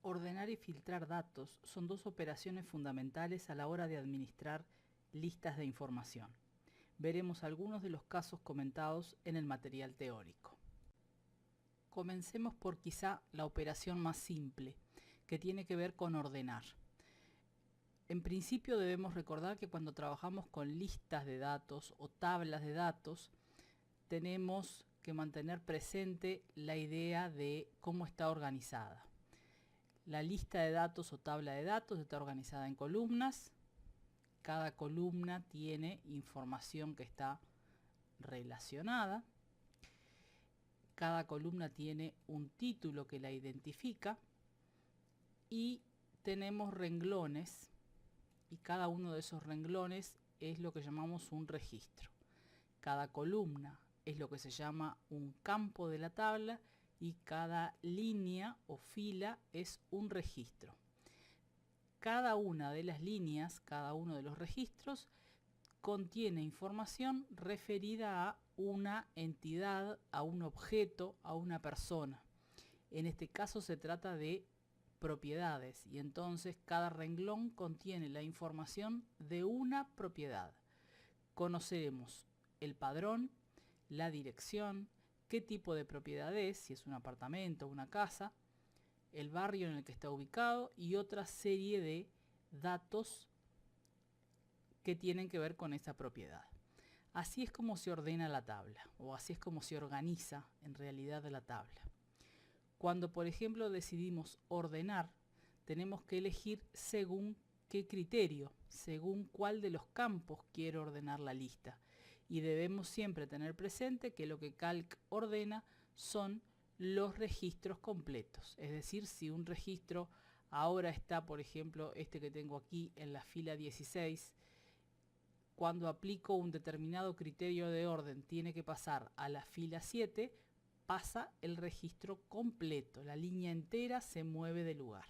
Ordenar y filtrar datos son dos operaciones fundamentales a la hora de administrar listas de información. Veremos algunos de los casos comentados en el material teórico. Comencemos por quizá la operación más simple, que tiene que ver con ordenar. En principio debemos recordar que cuando trabajamos con listas de datos o tablas de datos, tenemos que mantener presente la idea de cómo está organizada. La lista de datos o tabla de datos está organizada en columnas. Cada columna tiene información que está relacionada. Cada columna tiene un título que la identifica. Y tenemos renglones. Y cada uno de esos renglones es lo que llamamos un registro. Cada columna es lo que se llama un campo de la tabla. Y cada línea o fila es un registro. Cada una de las líneas, cada uno de los registros, contiene información referida a una entidad, a un objeto, a una persona. En este caso se trata de propiedades y entonces cada renglón contiene la información de una propiedad. Conoceremos el padrón, la dirección, qué tipo de propiedad es, si es un apartamento o una casa, el barrio en el que está ubicado y otra serie de datos que tienen que ver con esa propiedad. Así es como se ordena la tabla, o así es como se organiza en realidad la tabla. Cuando, por ejemplo, decidimos ordenar, tenemos que elegir según qué criterio, según cuál de los campos quiero ordenar la lista. Y debemos siempre tener presente que lo que Calc ordena son los registros completos. Es decir, si un registro ahora está, por ejemplo, este que tengo aquí en la fila 16, cuando aplico un determinado criterio de orden tiene que pasar a la fila 7, pasa el registro completo. La línea entera se mueve de lugar.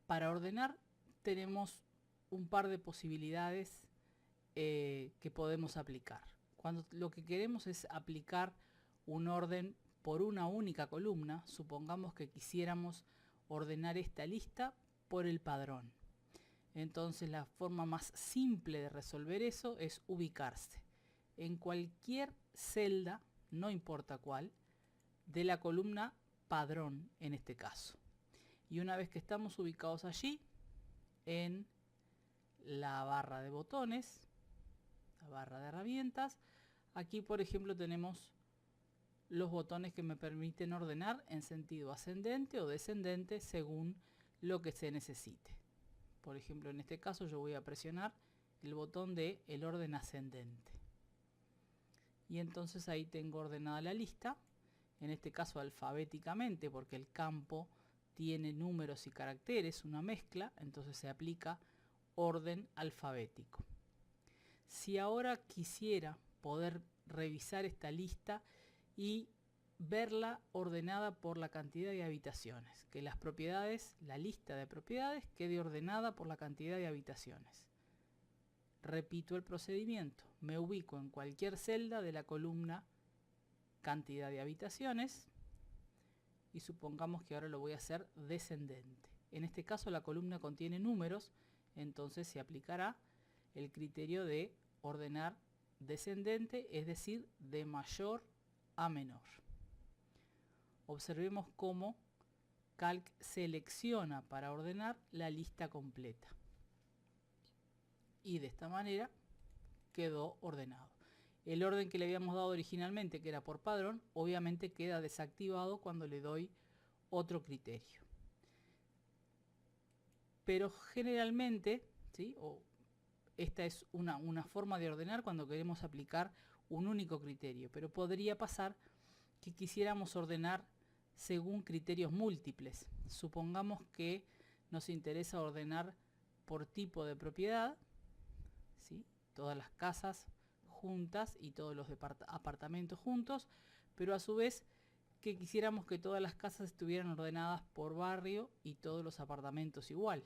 Para ordenar tenemos un par de posibilidades que podemos aplicar. Cuando lo que queremos es aplicar un orden por una única columna, supongamos que quisiéramos ordenar esta lista por el padrón. Entonces la forma más simple de resolver eso es ubicarse en cualquier celda, no importa cuál, de la columna padrón en este caso. Y una vez que estamos ubicados allí, en la barra de botones, la barra de herramientas, aquí por ejemplo tenemos los botones que me permiten ordenar en sentido ascendente o descendente según lo que se necesite. Por ejemplo, en este caso yo voy a presionar el botón de el orden ascendente. Y entonces ahí tengo ordenada la lista, en este caso alfabéticamente, porque el campo tiene números y caracteres, una mezcla, entonces se aplica orden alfabético. Si ahora quisiera poder revisar esta lista y verla ordenada por la cantidad de habitaciones, que las propiedades, la lista de propiedades quede ordenada por la cantidad de habitaciones. Repito el procedimiento, me ubico en cualquier celda de la columna cantidad de habitaciones y supongamos que ahora lo voy a hacer descendente. En este caso la columna contiene números, entonces se aplicará el criterio de ordenar descendente, es decir, de mayor a menor. Observemos cómo Calc selecciona para ordenar la lista completa. Y de esta manera quedó ordenado. El orden que le habíamos dado originalmente, que era por padrón, obviamente queda desactivado cuando le doy otro criterio. Pero generalmente, ¿sí? Esta es una forma de ordenar cuando queremos aplicar un único criterio, pero podría pasar que quisiéramos ordenar según criterios múltiples. Supongamos que nos interesa ordenar por tipo de propiedad, ¿sí? Todas las casas juntas y todos los apartamentos juntos, pero a su vez que quisiéramos que todas las casas estuvieran ordenadas por barrio y todos los apartamentos igual.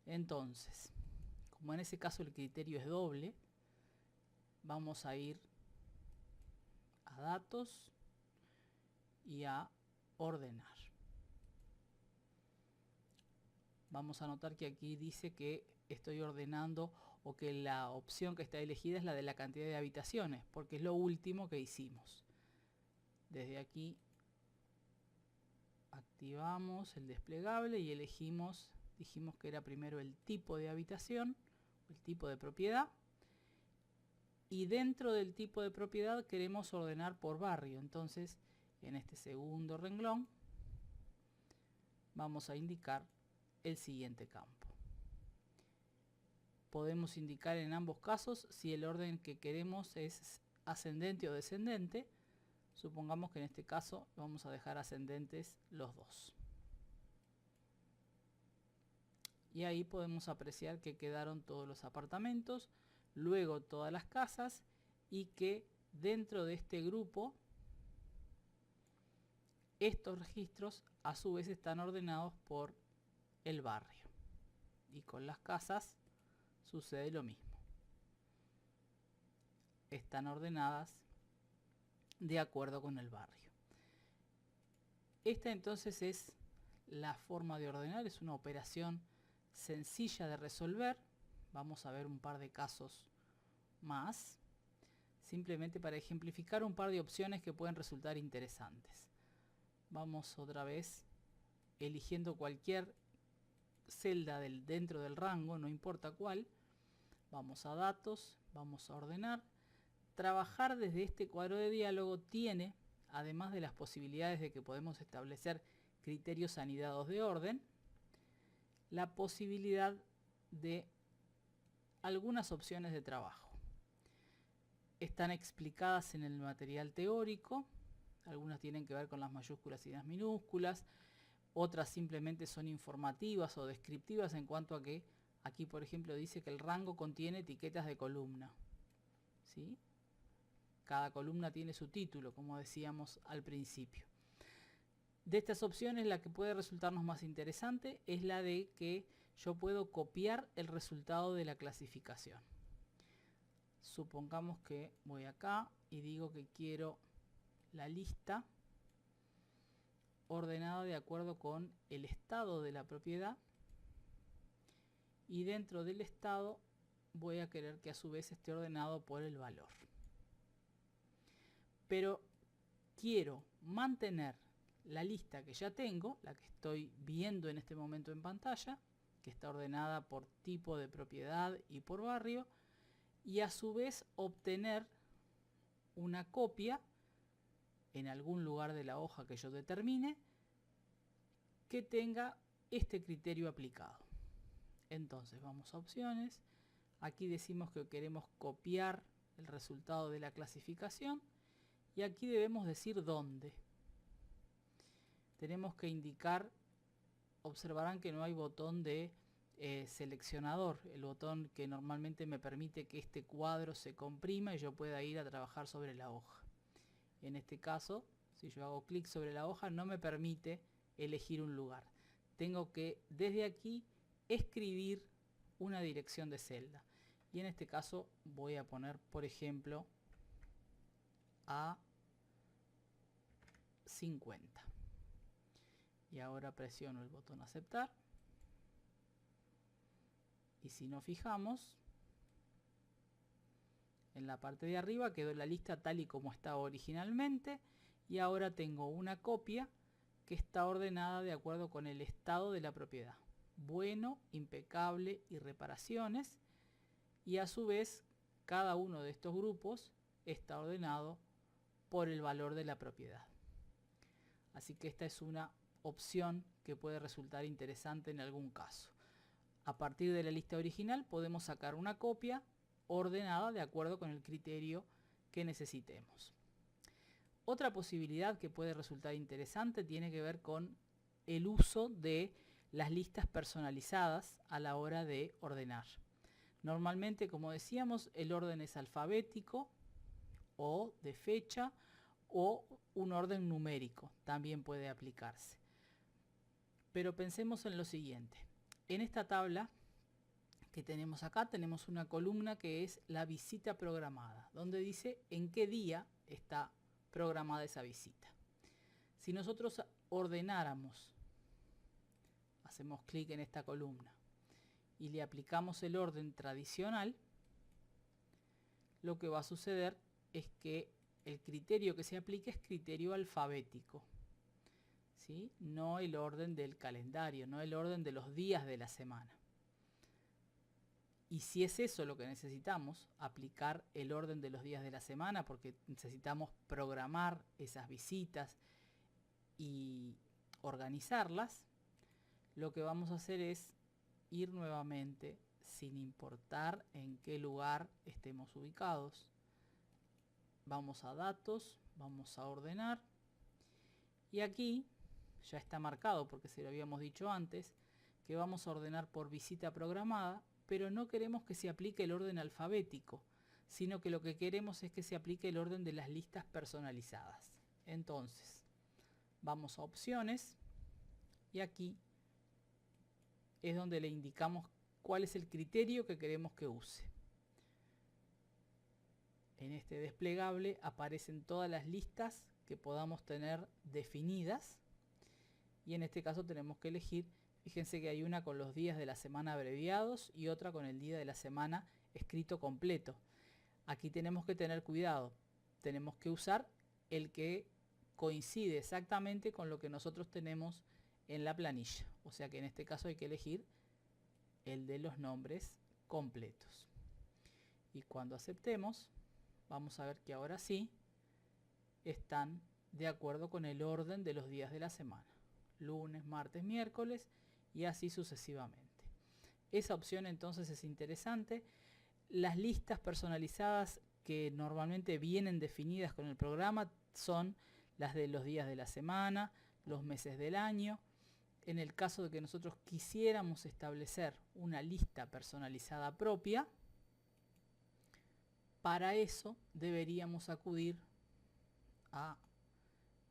Entonces, como en ese caso el criterio es doble, vamos a ir a datos y a ordenar. vamos a notar que aquí dice que estoy ordenando o que la opción que está elegida es la de la cantidad de habitaciones, porque es lo último que hicimos. Desde aquí activamos el desplegable y elegimos, dijimos que era primero el tipo de habitación, el tipo de propiedad, y dentro del tipo de propiedad queremos ordenar por barrio. Entonces, en este segundo renglón vamos a indicar el siguiente campo. Podemos indicar en ambos casos si el orden que queremos es ascendente o descendente. Supongamos que en este caso vamos a dejar ascendentes los dos. Y ahí podemos apreciar que quedaron todos los apartamentos, luego todas las casas, y que dentro de este grupo estos registros a su vez están ordenados por el barrio. Y con las casas sucede lo mismo. Están ordenadas de acuerdo con el barrio. Esta entonces es la forma de ordenar, es una operación sencilla de resolver. Vamos a ver un par de casos más, simplemente para ejemplificar un par de opciones que pueden resultar interesantes. Vamos otra vez eligiendo cualquier celda dentro del rango, no importa cuál. Vamos a datos, vamos a ordenar. Trabajar desde este cuadro de diálogo tiene, además de las posibilidades de que podemos establecer criterios anidados de orden, la posibilidad de algunas opciones de trabajo. Están explicadas en el material teórico, algunas tienen que ver con las mayúsculas y las minúsculas, otras simplemente son informativas o descriptivas en cuanto a que aquí por ejemplo dice que el rango contiene etiquetas de columna, ¿sí? Cada columna tiene su título, como decíamos al principio. De estas opciones, la que puede resultarnos más interesante es la de que yo puedo copiar el resultado de la clasificación. Supongamos que voy acá y digo que quiero la lista ordenada de acuerdo con el estado de la propiedad, y dentro del estado voy a querer que a su vez esté ordenado por el valor. Pero quiero mantener la lista que ya tengo, la que estoy viendo en este momento en pantalla, que está ordenada por tipo de propiedad y por barrio, y a su vez obtener una copia en algún lugar de la hoja que yo determine que tenga este criterio aplicado. Entonces vamos a opciones, aquí decimos que queremos copiar el resultado de la clasificación y aquí debemos decir dónde. Tenemos que indicar, observarán que no hay botón de seleccionador, el botón que normalmente me permite que este cuadro se comprima y yo pueda ir a trabajar sobre la hoja. En este caso, si yo hago clic sobre la hoja, no me permite elegir un lugar. Tengo que desde aquí escribir una dirección de celda. Y en este caso voy a poner, por ejemplo, A50. Y ahora presiono el botón aceptar. Y si nos fijamos, en la parte de arriba quedó la lista tal y como estaba originalmente. Y ahora tengo una copia que está ordenada de acuerdo con el estado de la propiedad. Bueno, impecable y reparaciones. Y a su vez, cada uno de estos grupos está ordenado por el valor de la propiedad. Así que esta es una opción que puede resultar interesante en algún caso. A partir de la lista original podemos sacar una copia ordenada de acuerdo con el criterio que necesitemos. Otra posibilidad que puede resultar interesante tiene que ver con el uso de las listas personalizadas a la hora de ordenar. Normalmente, como decíamos, el orden es alfabético o de fecha o un orden numérico, también puede aplicarse. Pero pensemos en lo siguiente. En esta tabla que tenemos acá tenemos una columna que es la visita programada, donde dice en qué día está programada esa visita. Si nosotros ordenáramos hacemos clic en esta columna y le aplicamos el orden tradicional, lo que va a suceder es que el criterio que se aplique es criterio alfabético, ¿sí? No el orden del calendario, no el orden de los días de la semana. Y si es eso lo que necesitamos, aplicar el orden de los días de la semana, porque necesitamos programar esas visitas y organizarlas, lo que vamos a hacer es ir nuevamente, sin importar en qué lugar estemos ubicados. Vamos a datos, vamos a ordenar, y aquí ya está marcado, porque se lo habíamos dicho antes, que vamos a ordenar por visita programada, pero no queremos que se aplique el orden alfabético, sino que lo que queremos es que se aplique el orden de las listas personalizadas. Entonces, vamos a opciones y aquí es donde le indicamos cuál es el criterio que queremos que use. En este desplegable aparecen todas las listas que podamos tener definidas y en este caso tenemos que elegir. Fíjense que hay una con los días de la semana abreviados y otra con el día de la semana escrito completo. Aquí tenemos que tener cuidado. Tenemos que usar el que coincide exactamente con lo que nosotros tenemos en la planilla. O sea que en este caso hay que elegir el de los nombres completos. Y cuando aceptemos, vamos a ver que ahora sí están de acuerdo con el orden de los días de la semana. Lunes, martes, miércoles y así sucesivamente. Esa opción entonces es interesante. Las listas personalizadas que normalmente vienen definidas con el programa son las de los días de la semana, los meses del año. En el caso de que nosotros quisiéramos establecer una lista personalizada propia, para eso deberíamos acudir a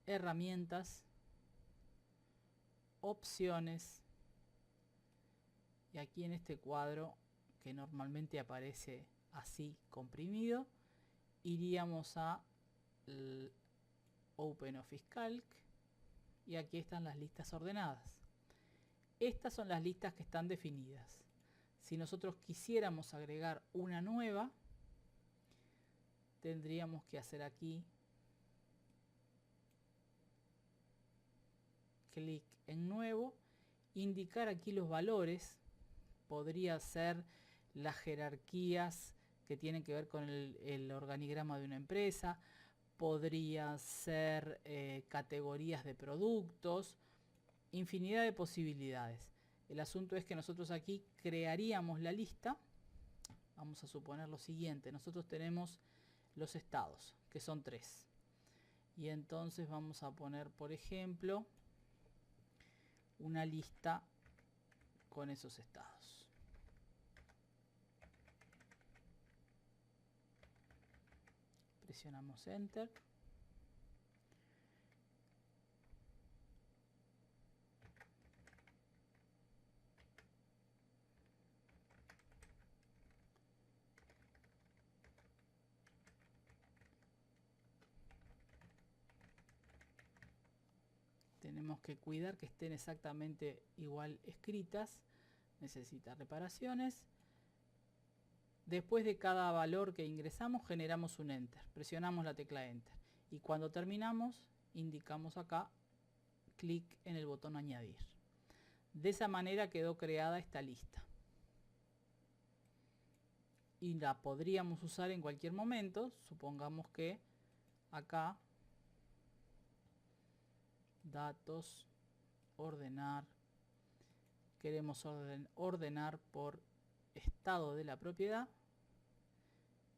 herramientas, opciones, y aquí en este cuadro que normalmente aparece así comprimido, iríamos a OpenOffice Calc y aquí están las listas ordenadas. Estas son las listas que están definidas. Si nosotros quisiéramos agregar una nueva, tendríamos que hacer aquí clic en nuevo, indicar aquí los valores. Podría ser las jerarquías que tienen que ver con el organigrama de una empresa, podría ser categorías de productos, infinidad de posibilidades. El asunto es que nosotros aquí crearíamos la lista. Vamos a suponer lo siguiente: nosotros tenemos los estados, que son 3, y entonces vamos a poner, por ejemplo, una lista con esos estados. Presionamos Enter. Tenemos que cuidar que estén exactamente igual escritas. Necesita reparaciones. Después de cada valor que ingresamos generamos un Enter. Presionamos la tecla Enter. Y cuando terminamos indicamos acá clic en el botón Añadir. De esa manera quedó creada esta lista. Y la podríamos usar en cualquier momento. Supongamos que acá datos, ordenar, queremos ordenar por estado de la propiedad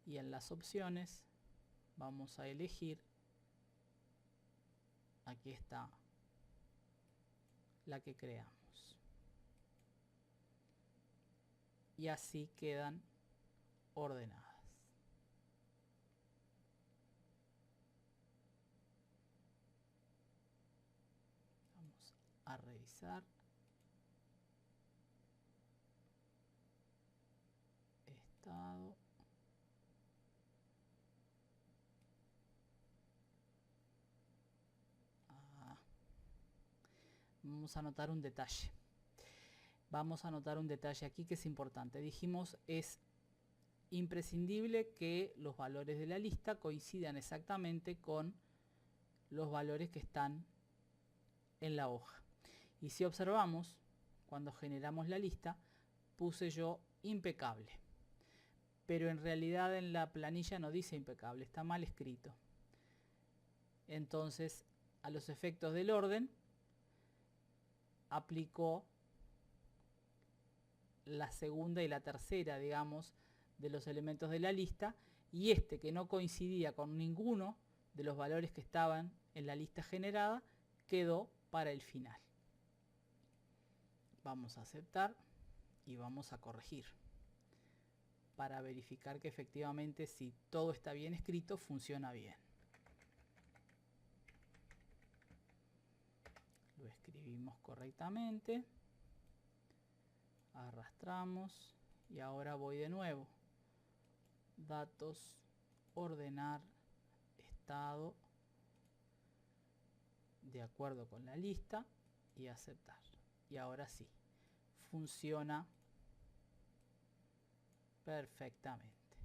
y en las opciones vamos a elegir, aquí está la que creamos y así quedan ordenadas. Vamos a revisar. Estado. Vamos a notar un detalle. vamos a notar un detalle aquí que es importante. Dijimos, es imprescindible que los valores de la lista coincidan exactamente con los valores que están en la hoja. Y si observamos, cuando generamos la lista, puse yo impecable. Pero en realidad en la planilla no dice impecable, está mal escrito. Entonces, a los efectos del orden, aplicó la segunda y la tercera, digamos, de los elementos de la lista, y este que no coincidía con ninguno de los valores que estaban en la lista generada, quedó para el final. Vamos a aceptar y vamos a corregir para verificar que efectivamente, si todo está bien escrito, funciona bien. Lo escribimos correctamente, arrastramos y ahora voy de nuevo. Datos, ordenar, estado, de acuerdo con la lista, y aceptar. Y ahora sí, funciona perfectamente.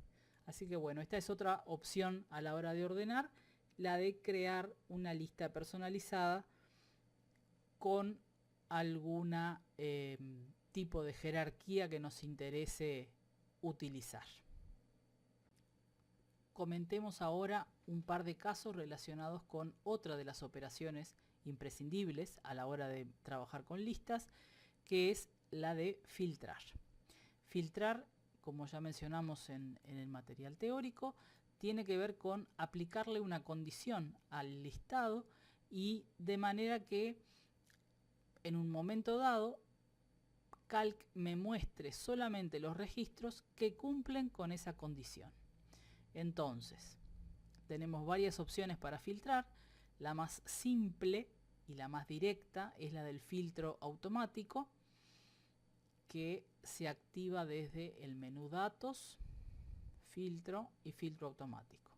Así que bueno, esta es otra opción a la hora de ordenar, la de crear una lista personalizada con alguna tipo de jerarquía que nos interese utilizar. Comentemos ahora un par de casos relacionados con otra de las operaciones imprescindibles a la hora de trabajar con listas, que es la de filtrar. Filtrar, como ya mencionamos en el material teórico, tiene que ver con aplicarle una condición al listado, y de manera que en un momento dado Calc me muestre solamente los registros que cumplen con esa condición. Entonces, tenemos varias opciones para filtrar. La más simple y la más directa es la del filtro automático, que se activa desde el menú Datos, Filtro y Filtro automático.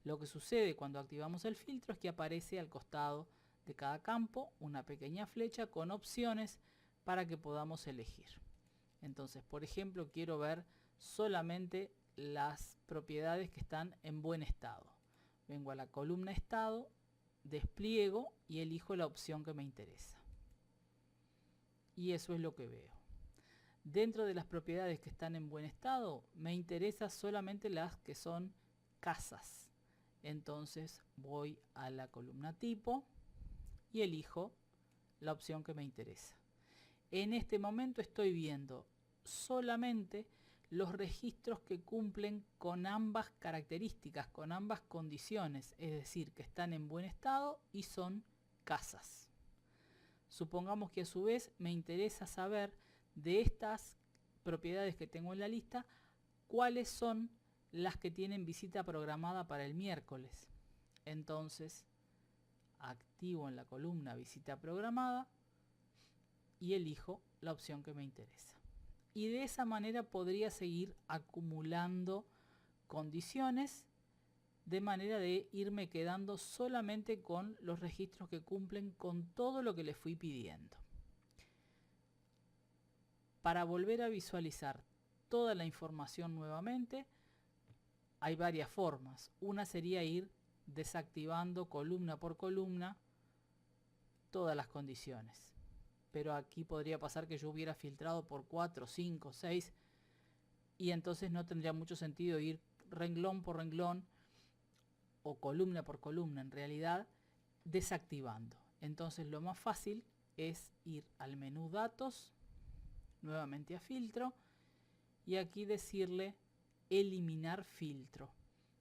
Lo que sucede cuando activamos el filtro es que aparece al costado de cada campo una pequeña flecha con opciones para que podamos elegir. Entonces, por ejemplo, quiero ver solamente las propiedades que están en buen estado. Vengo a la columna Estado, despliego y elijo la opción que me interesa. Y eso es lo que veo. Dentro de las propiedades que están en buen estado, me interesa solamente las que son casas. Entonces voy a la columna Tipo y elijo la opción que me interesa. En este momento estoy viendo solamente los registros que cumplen con ambas características, con ambas condiciones, es decir, que están en buen estado y son casas. Supongamos que a su vez me interesa saber de estas propiedades que tengo en la lista, cuáles son las que tienen visita programada para el miércoles. Entonces, activo en la columna visita programada y elijo la opción que me interesa. Y de esa manera podría seguir acumulando condiciones, de manera de irme quedando solamente con los registros que cumplen con todo lo que le fui pidiendo. Para volver a visualizar toda la información nuevamente, hay varias formas. Una sería ir desactivando columna por columna todas las condiciones. Pero aquí podría pasar que yo hubiera filtrado por 4, 5, 6 y entonces no tendría mucho sentido ir renglón por renglón o columna por columna, en realidad desactivando. Entonces lo más fácil es ir al menú Datos, nuevamente a Filtro, y aquí decirle eliminar filtro.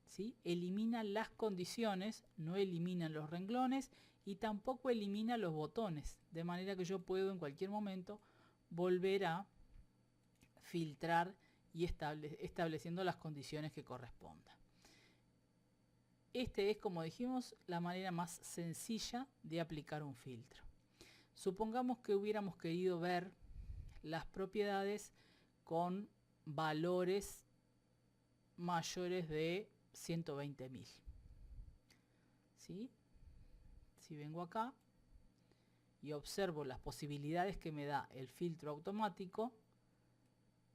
¿Sí? Elimina las condiciones, no elimina los renglones y tampoco elimina los botones, de manera que yo puedo en cualquier momento volver a filtrar y estableciendo las condiciones que correspondan. Este es, como dijimos, la manera más sencilla de aplicar un filtro. Supongamos que hubiéramos querido ver las propiedades con valores mayores de 120.000. ¿Sí? Si vengo acá y observo las posibilidades que me da el filtro automático,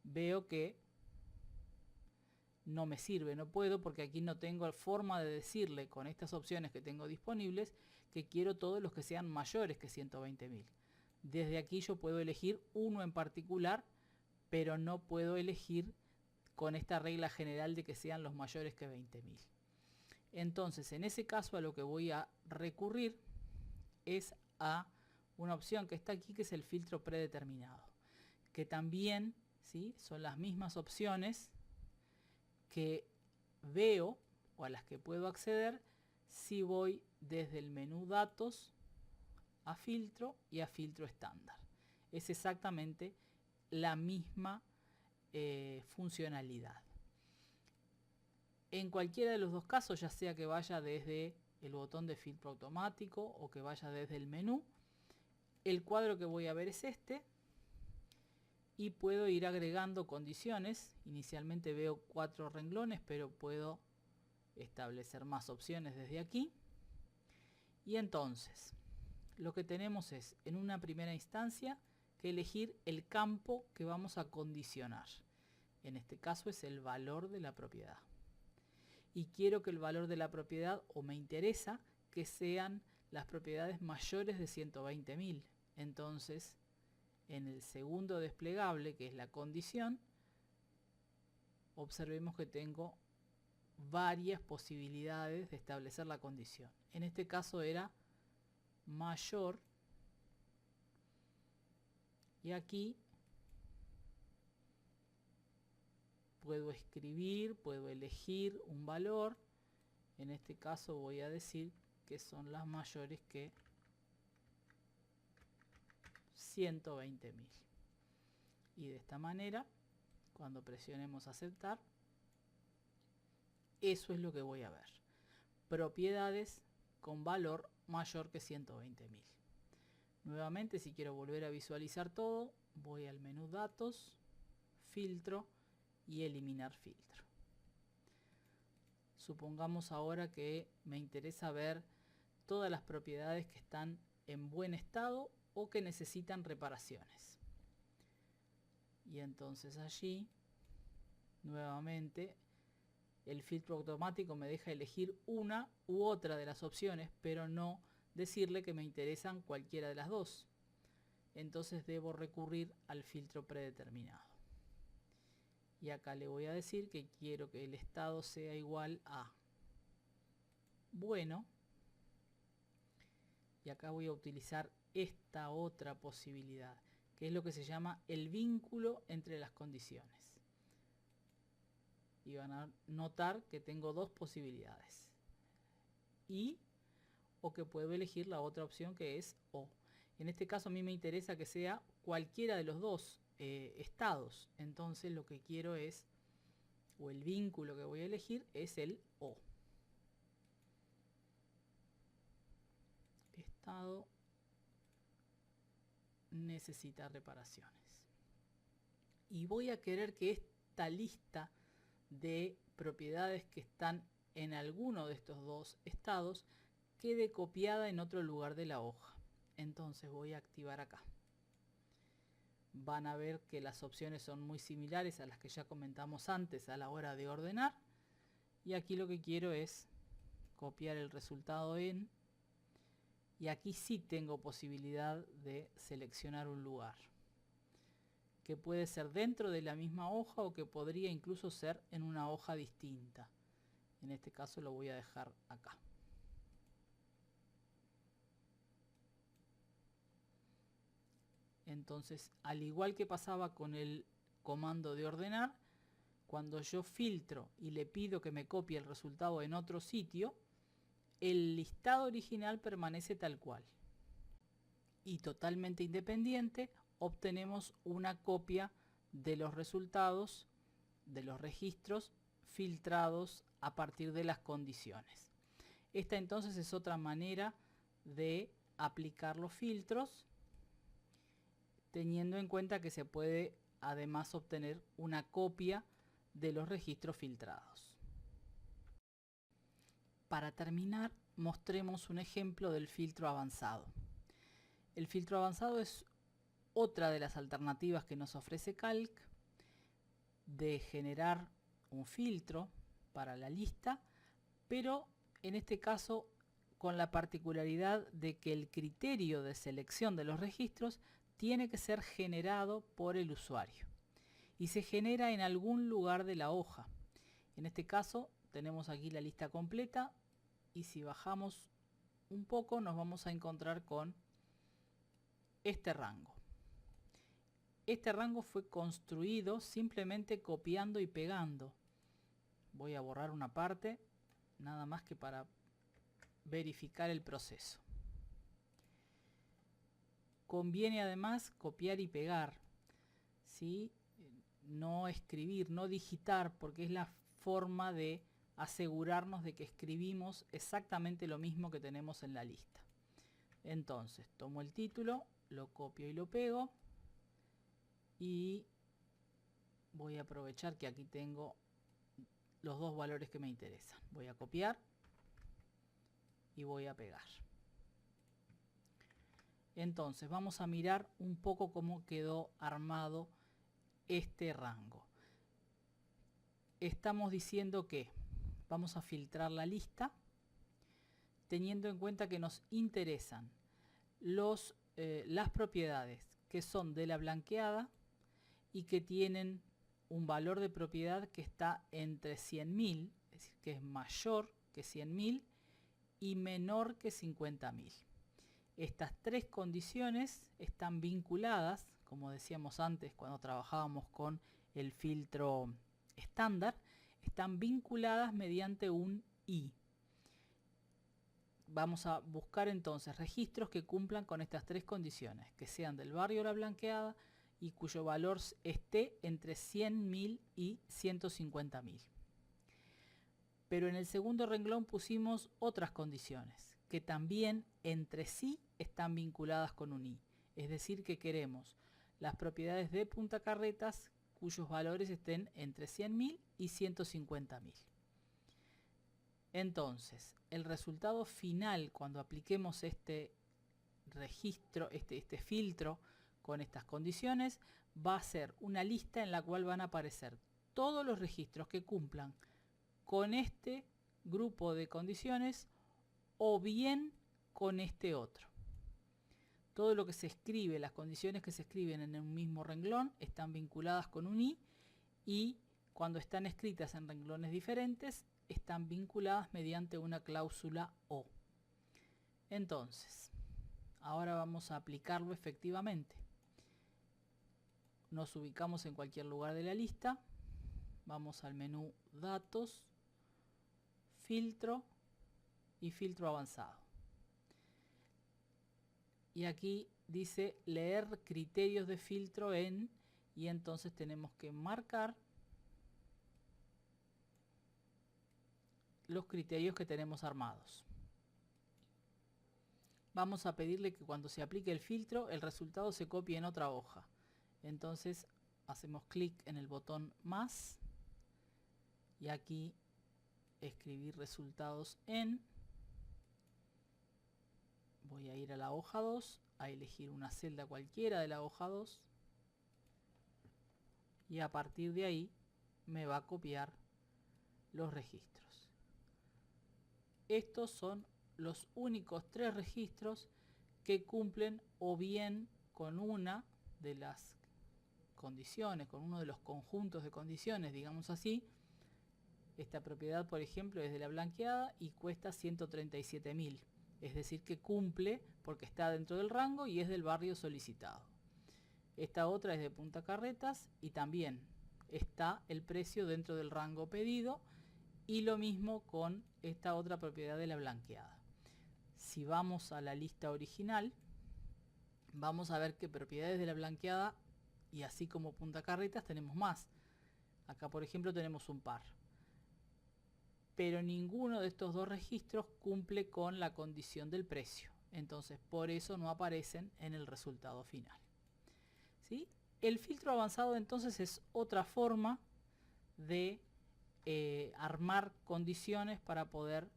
veo que no me sirve, no puedo, porque aquí no tengo forma de decirle con estas opciones que tengo disponibles que quiero todos los que sean mayores que 120.000. Desde aquí yo puedo elegir uno en particular, pero no puedo elegir con esta regla general de que sean los mayores que 20.000. Entonces, en ese caso, a lo que voy a recurrir es a una opción que está aquí, que es el filtro predeterminado, que también, ¿sí?, son las mismas opciones que veo o a las que puedo acceder si voy desde el menú datos a filtro y a filtro estándar. Es exactamente la misma funcionalidad. En cualquiera de los dos casos, ya sea que vaya desde el botón de filtro automático o que vaya desde el menú, el cuadro que voy a ver es este, y puedo ir agregando condiciones. Inicialmente veo 4 renglones, pero puedo establecer más opciones desde aquí. Y entonces, lo que tenemos es, en una primera instancia, que elegir el campo que vamos a condicionar. En este caso es el valor de la propiedad. Y quiero que el valor de la propiedad, o me interesa, que sean las propiedades mayores de 120.000. Entonces, en el segundo desplegable, que es la condición, observemos que tengo varias posibilidades de establecer la condición. En este caso era mayor, y aquí puedo escribir, puedo elegir un valor. En este caso voy a decir que son las mayores que 120.000. Y de esta manera, cuando presionemos aceptar, eso es lo que voy a ver. Propiedades con valor mayor que 120.000. Nuevamente, si quiero volver a visualizar todo, voy al menú datos, filtro y eliminar filtro. Supongamos ahora que me interesa ver todas las propiedades que están en buen estado o que necesitan reparaciones. Y entonces allí, nuevamente, el filtro automático me deja elegir una u otra de las opciones, pero no decirle que me interesan cualquiera de las dos. Entonces debo recurrir al filtro predeterminado. Y acá le voy a decir que quiero que el estado sea igual a bueno. Y acá voy a utilizar esta otra posibilidad, que es lo que se llama el vínculo entre las condiciones. Y van a notar que tengo dos posibilidades. O que puedo elegir la otra opción, que es o. En este caso a mí me interesa que sea cualquiera de los dos estados. Entonces lo que quiero es, o el vínculo que voy a elegir es el o. Estado necesita reparaciones. Y voy a querer que esta lista de propiedades que están en alguno de estos dos estados quede copiada en otro lugar de la hoja. Entonces voy a activar acá. Van a ver que las opciones son muy similares a las que ya comentamos antes a la hora de ordenar. Y aquí lo que quiero es copiar el resultado en. Y aquí sí tengo posibilidad de seleccionar un lugar, que puede ser dentro de la misma hoja o que podría incluso ser en una hoja distinta. En este caso lo voy a dejar acá. Entonces, al igual que pasaba con el comando de ordenar, cuando yo filtro y le pido que me copie el resultado en otro sitio, el listado original permanece tal cual. Y totalmente independiente, obtenemos una copia de los resultados de los registros filtrados a partir de las condiciones. Esta entonces es otra manera de aplicar los filtros, teniendo en cuenta que se puede además obtener una copia de los registros filtrados. Para terminar, mostremos un ejemplo del filtro avanzado. El filtro avanzado es otra de las alternativas que nos ofrece Calc de generar un filtro para la lista, pero en este caso con la particularidad de que el criterio de selección de los registros tiene que ser generado por el usuario y se genera en algún lugar de la hoja. En este caso tenemos aquí la lista completa y si bajamos un poco nos vamos a encontrar con este rango. Este rango fue construido simplemente copiando y pegando. Voy a borrar una parte, nada más que para verificar el proceso. Conviene además copiar y pegar, ¿sí? No escribir, no digitar, porque es la forma de asegurarnos de que escribimos exactamente lo mismo que tenemos en la lista. Entonces, tomo el título, lo copio y lo pego. Y voy a aprovechar que aquí tengo los dos valores que me interesan. Voy a copiar y voy a pegar. Entonces vamos a mirar un poco cómo quedó armado este rango. Estamos diciendo que vamos a filtrar la lista teniendo en cuenta que nos interesan las propiedades que son de la blanqueada y que tienen un valor de propiedad que está entre 100.000, es decir, que es mayor que 100.000 y menor que 50.000. Estas tres condiciones están vinculadas, como decíamos antes cuando trabajábamos con el filtro estándar, están vinculadas mediante un i. Vamos a buscar entonces registros que cumplan con estas tres condiciones, que sean del barrio La Blanqueada y cuyo valor esté entre 100.000 y 150.000. Pero en el segundo renglón pusimos otras condiciones que también entre sí están vinculadas con un i. Es decir, que queremos las propiedades de Punta Carretas cuyos valores estén entre 100.000 y 150.000. Entonces, el resultado final cuando apliquemos este registro, este filtro con estas condiciones, va a ser una lista en la cual van a aparecer todos los registros que cumplan con este grupo de condiciones o bien con este otro. Todo lo que se escribe, las condiciones que se escriben en un mismo renglón están vinculadas con un i y cuando están escritas en renglones diferentes están vinculadas mediante una cláusula o. Entonces, ahora vamos a aplicarlo efectivamente. Nos ubicamos en cualquier lugar de la lista, vamos al menú Datos, Filtro y Filtro avanzado. Y aquí dice leer criterios de filtro en, y entonces tenemos que marcar los criterios que tenemos armados. Vamos a pedirle que cuando se aplique el filtro el resultado se copie en otra hoja. Entonces hacemos clic en el botón más y aquí escribir resultados en. Voy a ir a la hoja 2, a elegir una celda cualquiera de la hoja 2 y a partir de ahí me va a copiar los registros. Estos son los únicos tres registros que cumplen o bien con una de las condiciones, con uno de los conjuntos de condiciones, digamos así. Esta propiedad, por ejemplo, es de La Blanqueada y cuesta 137.000. Es decir, que cumple porque está dentro del rango y es del barrio solicitado. Esta otra es de Punta Carretas y también está el precio dentro del rango pedido y lo mismo con esta otra propiedad de La Blanqueada. Si vamos a la lista original, vamos a ver que propiedades de La Blanqueada y así como Punta Carretas tenemos más. Acá por ejemplo tenemos un par. Pero ninguno de estos dos registros cumple con la condición del precio. Entonces por eso no aparecen en el resultado final. ¿Sí? El filtro avanzado entonces es otra forma de armar condiciones para poder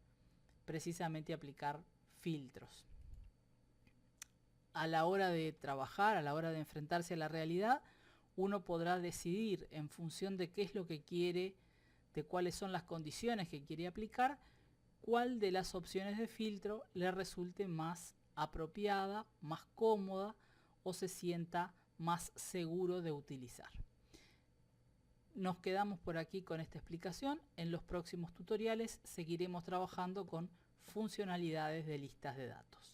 precisamente aplicar filtros. a la hora de trabajar, a la hora de enfrentarse a la realidad, uno podrá decidir en función de qué es lo que quiere, de cuáles son las condiciones que quiere aplicar, cuál de las opciones de filtro le resulte más apropiada, más cómoda o se sienta más seguro de utilizar. Nos quedamos por aquí con esta explicación. En los próximos tutoriales seguiremos trabajando con funcionalidades de listas de datos.